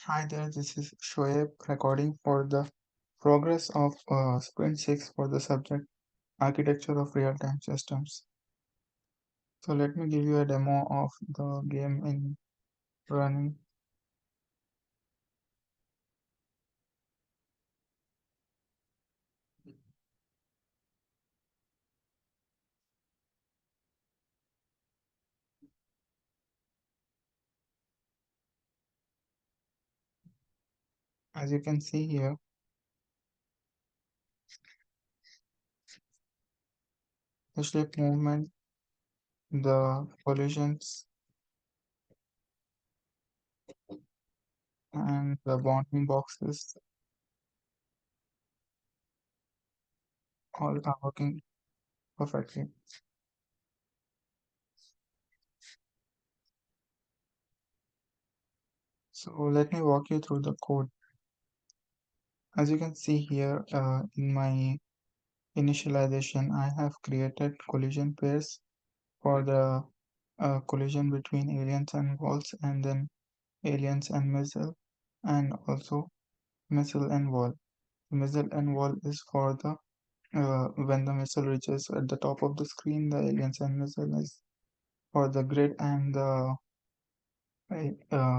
Hi there, this is Shoaib recording for the progress of Sprint 6 for the subject Architecture of Real-Time Systems. So let me give you a demo of the game in running. As you can see here, the shape movement, the collisions, and the bounding boxes all are working perfectly. So let me walk you through the code. As you can see here in my initialization, I have created collision pairs for the collision between aliens and walls, and then aliens and missile, and also missile and wall. Missile and wall is for the when the missile reaches at the top of the screen, the aliens and missile is for the grid and the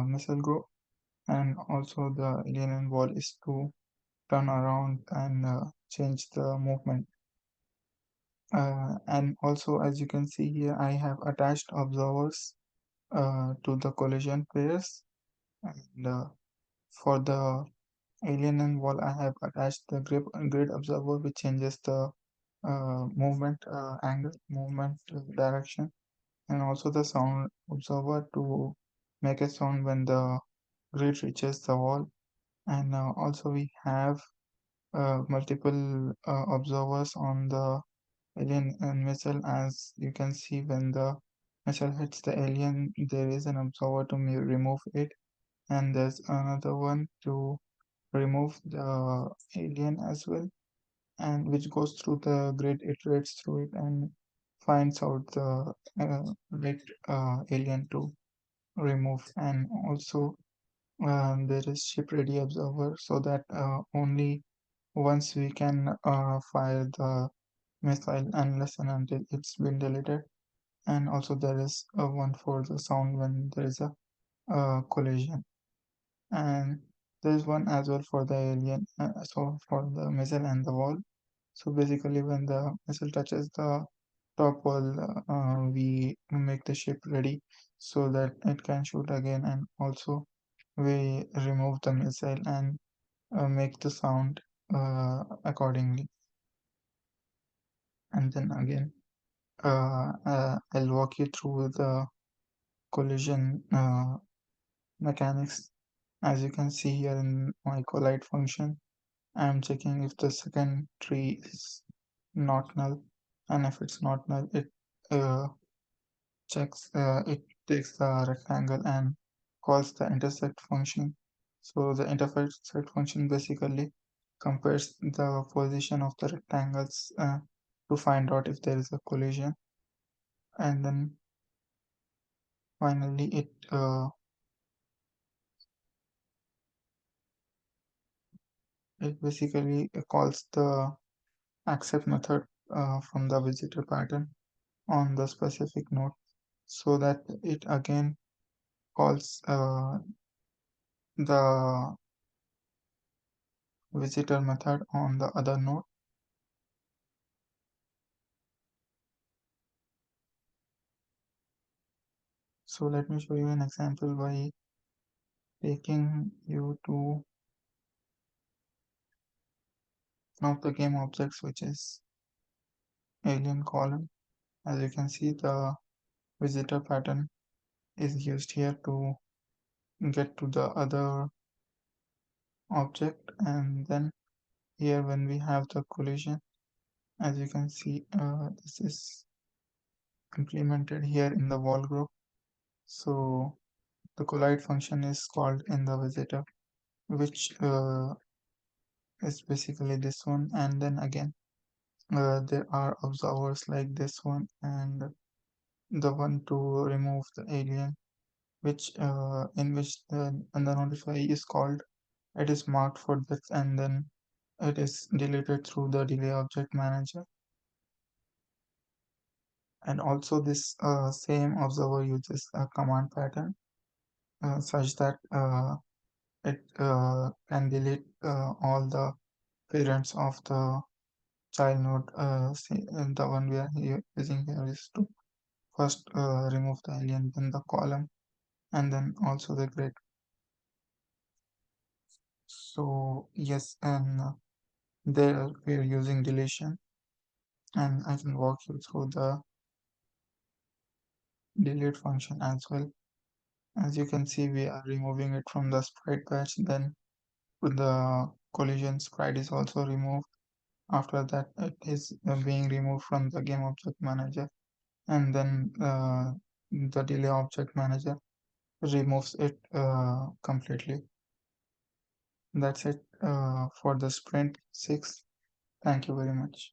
missile group, and also the alien and wall is to turn around and change the movement. And also, as you can see here, I have attached observers to the collision pairs, and for the alien and wall, I have attached the grid observer, which changes the movement angle, movement direction, and also the sound observer to make a sound when the grid reaches the wall. And also we have multiple observers on the alien and missile. As you can see, when the missile hits the alien, there is an observer to remove it, and there's another one to remove the alien as well, and which goes through the grid, iterates through it and finds out the right alien to remove. And also there is ship ready observer, so that only once we can fire the missile unless and until it's been deleted. And also there is one for the sound when there is a collision, and there's one as well for the alien, so for the missile and the wall. So basically, when the missile touches the top wall, we make the ship ready so that it can shoot again, and also we remove the missile and make the sound accordingly. And then again, I'll walk you through the collision mechanics. As you can see here in my collide function, I'm checking if the second tree is not null, and if it's not null, uh, it takes the rectangle and calls the intersect function. So the intersect function basically compares the position of the rectangles to find out if there is a collision, and then finally it basically calls the accept method from the visitor pattern on the specific node, so that it again calls the visitor method on the other node. So let me show you an example by taking you to one of the game objects, which is alien column. As you can see, the visitor pattern is used here to get to the other object, and then here when we have the collision, as you can see, this is implemented here in the wall group. So the collide function is called in the visitor, which is basically this one. And then again, there are observers like this one and the one to remove the alien, which the notify is called. It is marked for that, and then it is deleted through the delay object manager. And also this same observer uses a command pattern such that it can delete all the parents of the child node. The one we are using here is to first remove the alien, then the column, and then also the grid. So yes, and there we are using deletion, and I can walk you through the delete function as well. As you can see, we are removing it from the sprite batch, then with the collision sprite is also removed. After that, it is being removed from the game object manager, and then the delay object manager removes it completely. That's it for the sprint 6. Thank you very much.